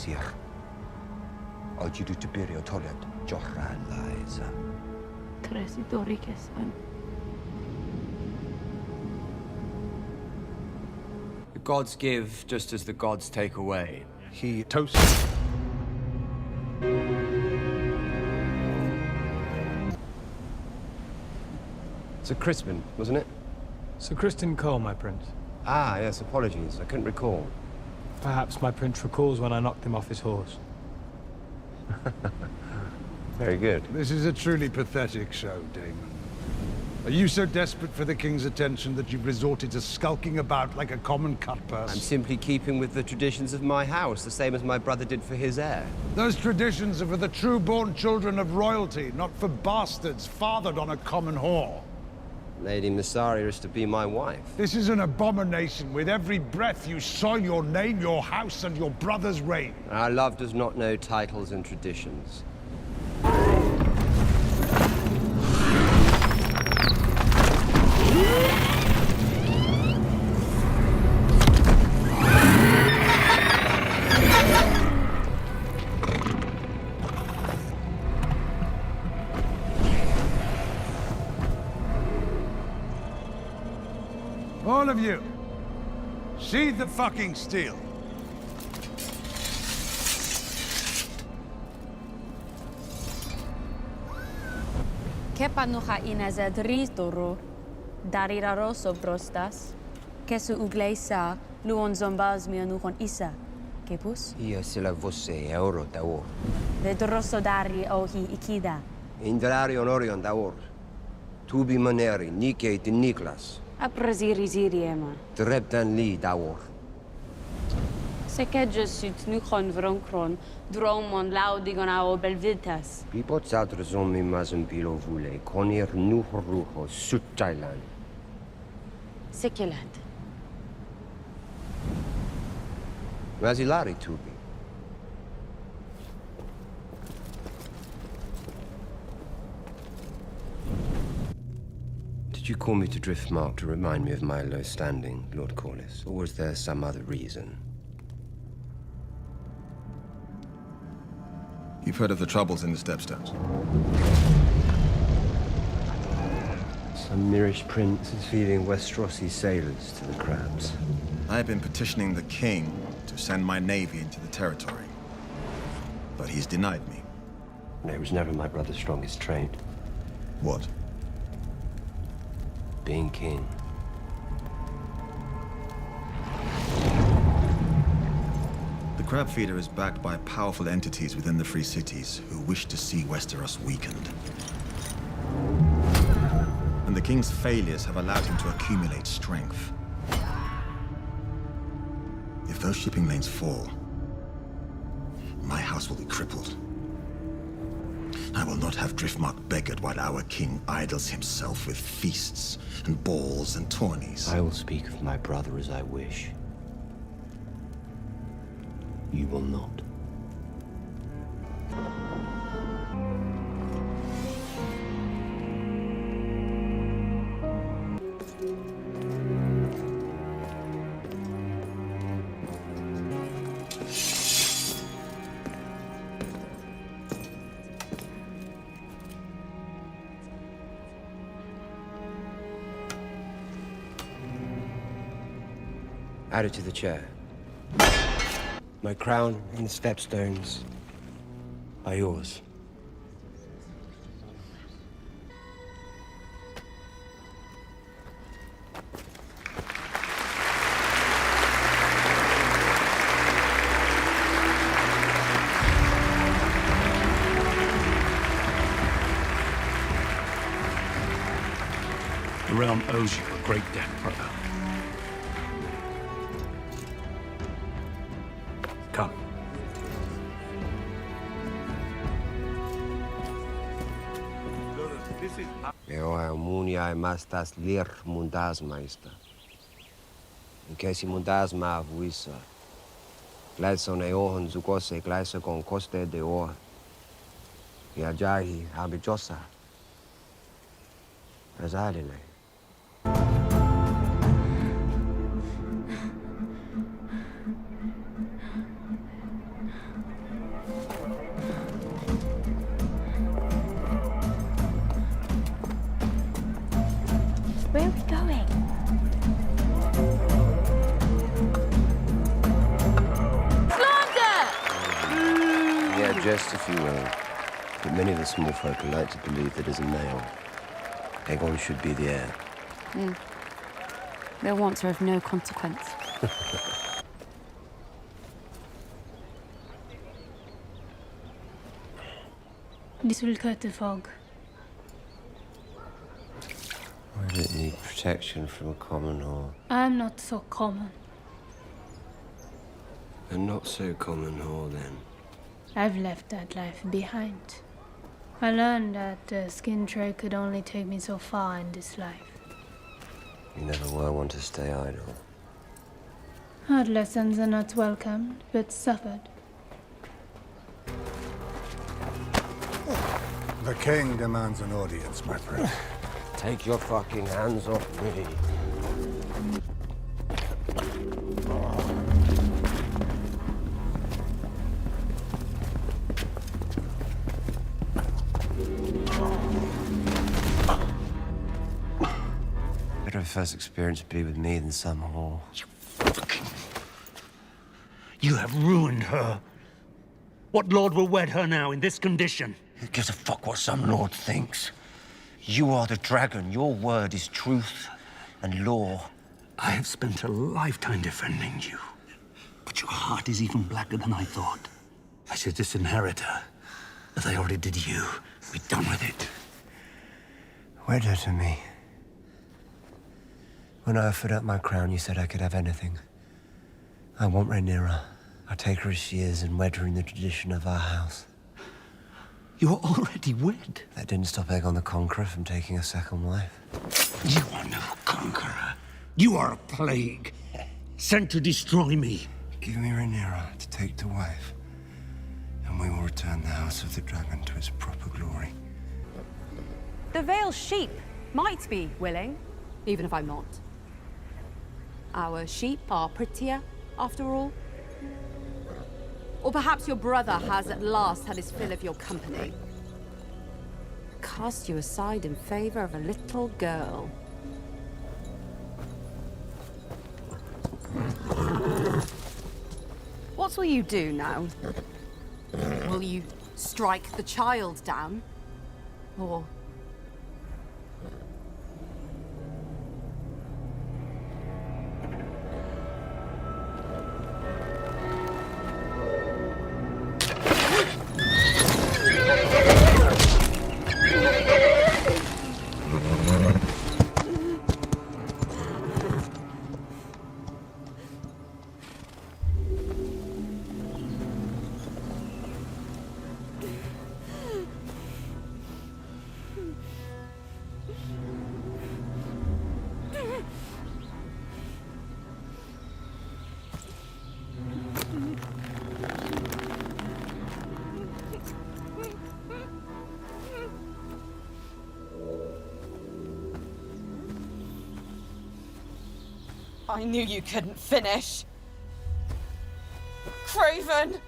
Kessar. Ojidu Tiberio Tolet, Johra Liza. Tresidori Kessar. The gods give just as the gods take away. He toasts. Sir Crispin, wasn't it? Sir Criston Cole, my prince. Ah, yes, apologies. I couldn't recall. Perhaps my prince recalls when I knocked him off his horse. Very good. This is a truly pathetic show, Daemon. Are you so desperate for the king's attention that you've resorted to skulking about like a common cutpurse? I'm simply keeping with the traditions of my house, the same as my brother did for his heir. Those traditions are for the true-born children of royalty, not for bastards fathered on a common whore. Lady Missaria is to be my wife. This is an abomination. With every breath you soil your name, your house, and your brother's reign. Our love does not know titles and traditions. All of you, sheathe the fucking steel. Kepanucha inazad ritoro, darira brostas, kesu ugleisa, luon zombaz mianuchon isa, kepus? Ia sila vosse euro daor. Vedroso dari ohi ikida. Indrarion orion daor. Tubi maneri, Nike de Niklas. Apraziri ziriema. Dreptan li daor. Sekedjes sut nuchon vronkron, dromon laudigon ao belvitas. Pipot zadrzon mi mazem pilo vule, konir nuhruho suttailan. Sekelat. Mazilari tubi. Did you call me to Driftmark to remind me of my low standing, Lord Corlys? Or was there some other reason? You've heard of the troubles in the Stepstones. Some Mirish prince is feeding Westerosi sailors to the crabs. I have been petitioning the king to send my navy into the territory. But he's denied me. No, it was never my brother's strongest trait. What? Being king. The Crab Feeder is backed by powerful entities within the Free Cities who wish to see Westeros weakened. And the king's failures have allowed him to accumulate strength. If those shipping lanes fall, my house will be crippled. I will not have Driftmark beggared while our king idles himself with feasts and balls and tourneys. I will speak of my brother as I wish. You will not. Add it to the chair. My crown and the stepstones are yours. The realm owes you a great debt, brother. Come. Eu munia mastas lir mundas maista. In case mundas ma vuisa. Gleison eohon zugose gleisa con coste de or. Viajahi habijosa. Razalile. Where are we going? Yeah, jest if you will. But many of the small folk like to believe that as a male, Aegon should be the heir. Their wants are of no consequence. This will cut the fog. I don't need protection from a common whore. I'm not so common. A not so common whore, then. I've left that life behind. I learned that the skin trade could only take me so far in this life. You never were one to stay idle. Hard lessons are not welcomed, but suffered. The king demands an audience, my friend. Take your fucking hands off me. Better a first experience be with me than some whore. You have ruined her. What lord will wed her now in this condition? Who gives a fuck what some lord thinks? You are the dragon. Your word is truth and law. I have spent a lifetime defending you. But your heart is even blacker than I thought. I should disinherit her. As I already did you. Be done with it. Wed her to me. When I offered up my crown, you said I could have anything. I want Rhaenyra. I'll take her as she is and wed her in the tradition of our house. You're already wed. That didn't stop Aegon the Conqueror from taking a second wife. You are no conqueror. You are a plague. Sent to destroy me. Give me Rhaenyra to take to wife, and we will return the House of the Dragon to its proper glory. The Vale sheep might be willing, even if I'm not. Our sheep are prettier, after all. Or perhaps your brother has at last had his fill of your company. Cast you aside in favor of a little girl. What will you do now? Will you strike the child down? Or... I knew you couldn't finish. Craven!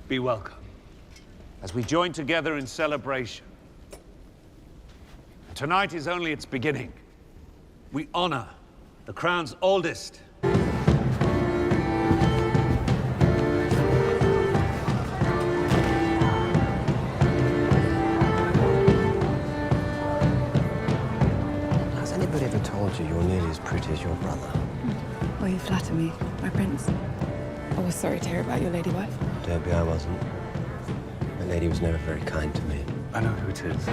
Be welcome, as we join together in celebration. Tonight is only its beginning. We honor the Crown's oldest. Has anybody ever told you you're nearly as pretty as your brother? Well, you flatter me, my prince. A was sorry to hear about your lady wife. Don't be, I wasn't. My lady was never very kind to me. I know who it is.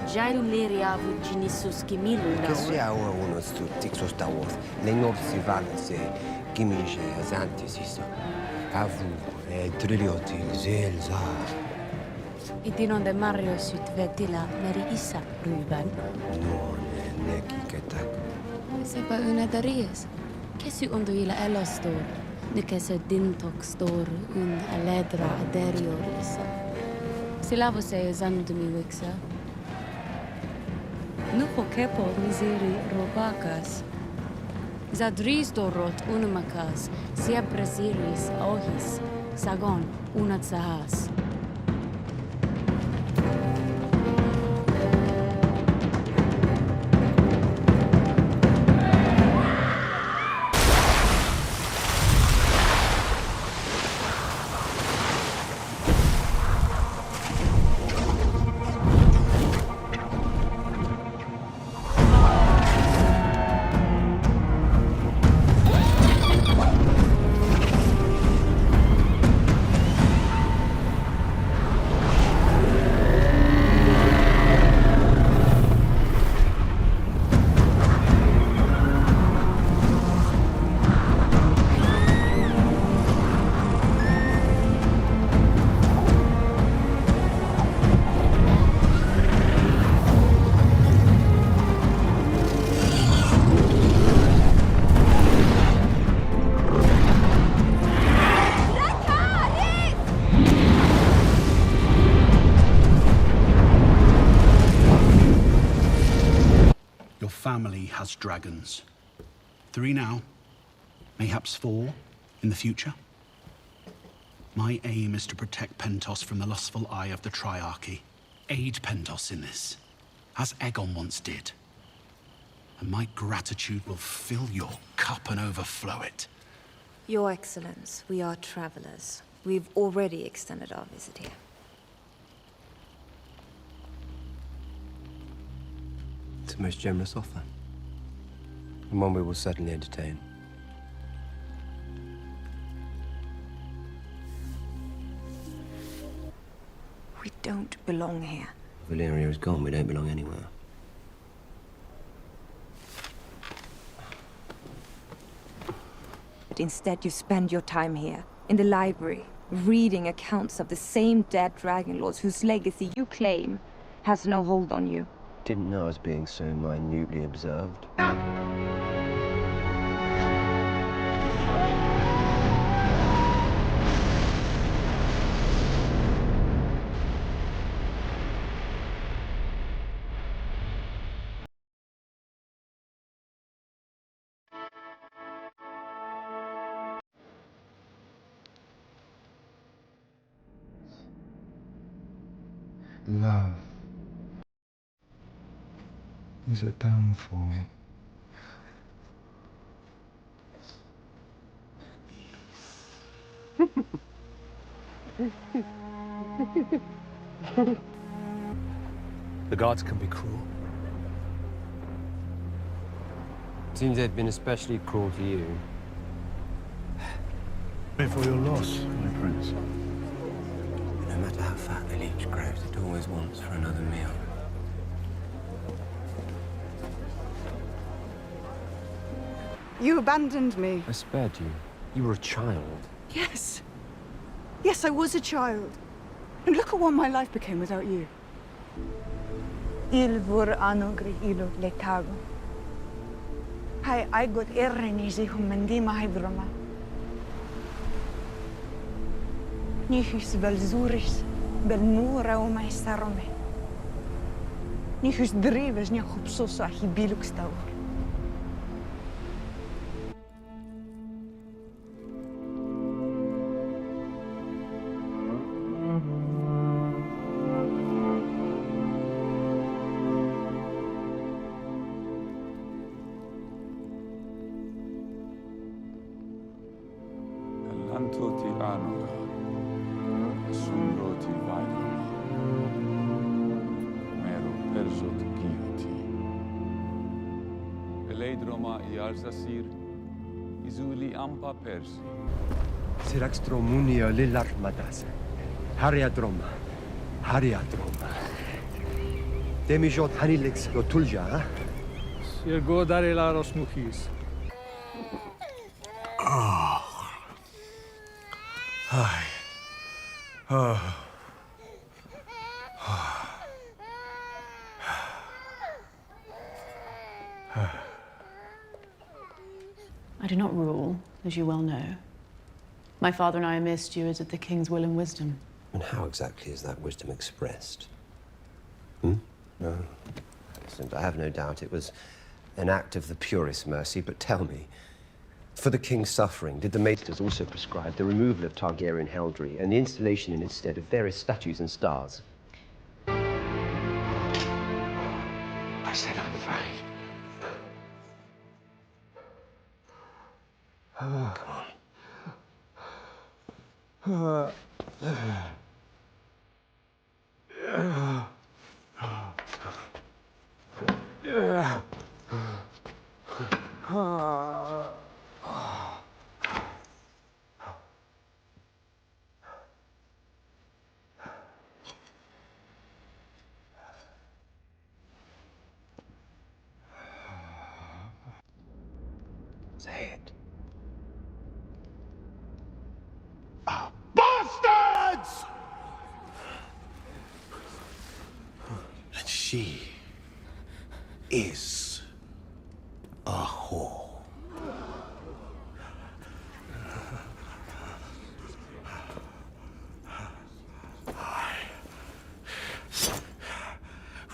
Jairu Leria Virginisus Gimilu. Kessia ora uno stu tixos tawos. Lengor si valse gimishe azantisisa. Avu trilioti zelza. Idinon de Mario sut vetila meri isa Ruben. No ne ketak. Sepa una daries. Kessi unduila elostor. Ne kesse dintok stor un aledra aderior isa. Silavo se zandumi wixa. Nuko kepo miseri robakas. Zadris dorot unmakas, sia brasiris ohis, sagon unatsahas. Family has dragons. 3 now, mayhaps 4 in the future. My aim is to protect Pentos from the lustful eye of the Triarchy. Aid Pentos in this, as Aegon once did. And my gratitude will fill your cup and overflow it. Your Excellence, we are travelers. We've already extended our visit here. It's a most generous offer. And one we will certainly entertain. We don't belong here. Valeria is gone, we don't belong anywhere. But instead you spend your time here, in the library, reading accounts of the same dead dragon lords whose legacy you claim has no hold on you. Didn't know I was being so minutely observed. Love is a downfall. The gods can be cruel. Seems they've been especially cruel to you. Sorry for your loss, my prince. No matter how fat the leech grows, it always wants for another meal. You abandoned me. I spared you. You were a child. Yes. Yes, I was a child. And look at what my life became without you. Ilvur anogri ilo letago. Hai I got errenisi humendima hydroma. Nihus velzuris belmura o maestarome. Nihus drives nia hupsosa hibilukstaur. Eleidroma I Alsasir, Izuli Ampa Pers. Syrax dromunia lilarmadas. Hariadroma. Hariadroma. Demijot hanilix rotulja, ha? Sirgo darilaros nuchis. Hi. Oh. I do not rule, as you well know. My father and I are mere stewards of the king's will and wisdom. And how exactly is that wisdom expressed? No. Alicent, I have no doubt it was an act of the purest mercy, but tell me, for the king's suffering, did the maesters also prescribe the removal of Targaryen heraldry and the installation in its stead of various statues and stars? I said I'm fine. Come on. Say it. Bastards! And she is a whore.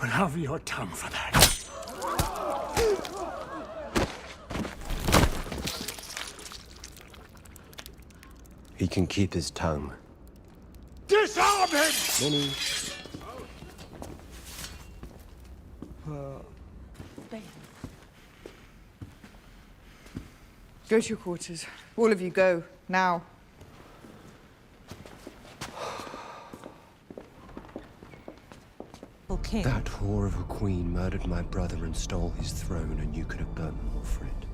I will have your tongue for that. He can keep his tongue. Disarm him! Many. Go to your quarters. All of you, go. Now. King. That whore of a queen murdered my brother and stole his throne, and you could have burnt more for it.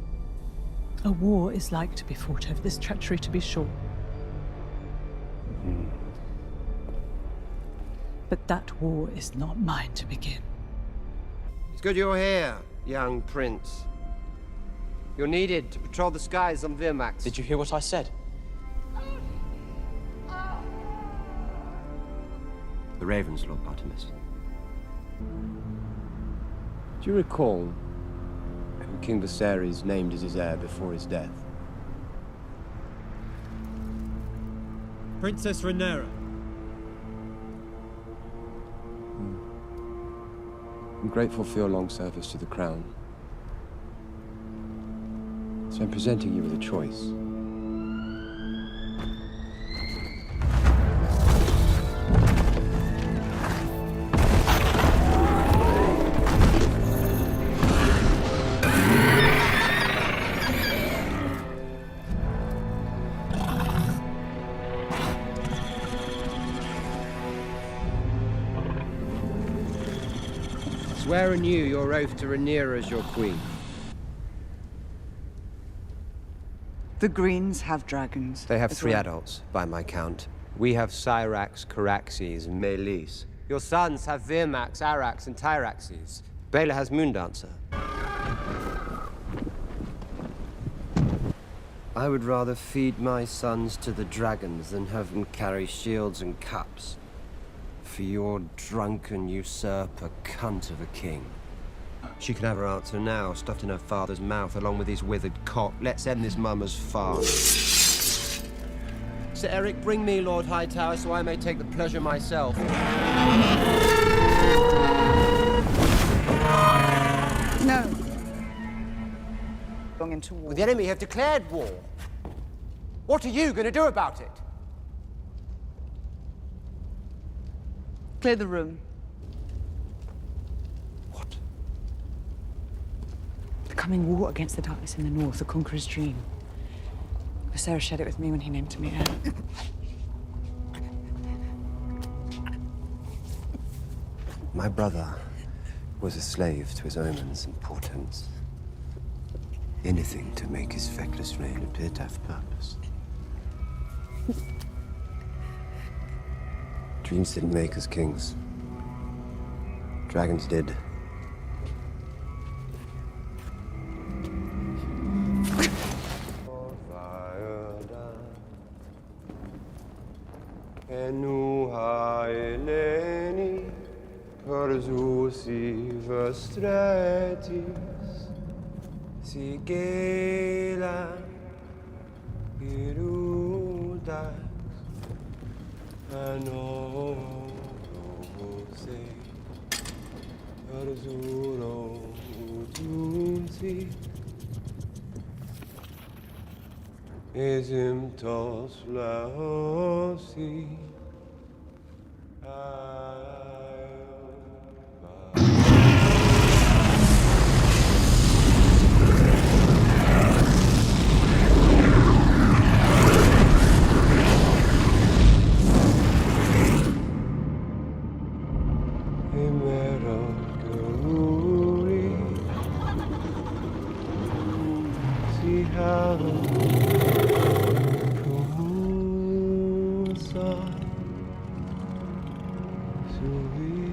A war is like to be fought over this treachery, to be sure. But that war is not mine to begin. It's good you're here, young prince. You're needed to patrol the skies on Vhagar. Did you hear what I said? The ravens, Lord Artemis. Do you recall who King Viserys named as his heir before his death? Princess Rhaenyra. I'm grateful for your long service to the crown. So I'm presenting you with a choice. Swear anew your oath to Rhaenyra as your queen. The Greens have dragons. They have three adults, by my count. We have Syrax, Caraxes, and Meleys. Your sons have Vhagar, Arrax, and Tyraxes. Baela has Moondancer. I would rather feed my sons to the dragons than have them carry shields and cups. For your drunken usurper cunt of a king. She can have her answer now, stuffed in her father's mouth, along with his withered cock. Let's end this mummer's farce. Sir Eric, bring me Lord Hightower so I may take the pleasure myself. No. Going into war. The enemy have declared war. What are you going to do about it? Clear the room. What? The coming war against the darkness in the north, the Conqueror's dream. Viserys shared it with me when he named me heir. My brother was a slave to his omens and portents. Anything to make his feckless reign appear to have purpose. Dreams didn't make us kings. Dragons did. Sigela irudas anose arzuro udunsi esimtos laosi Sweet.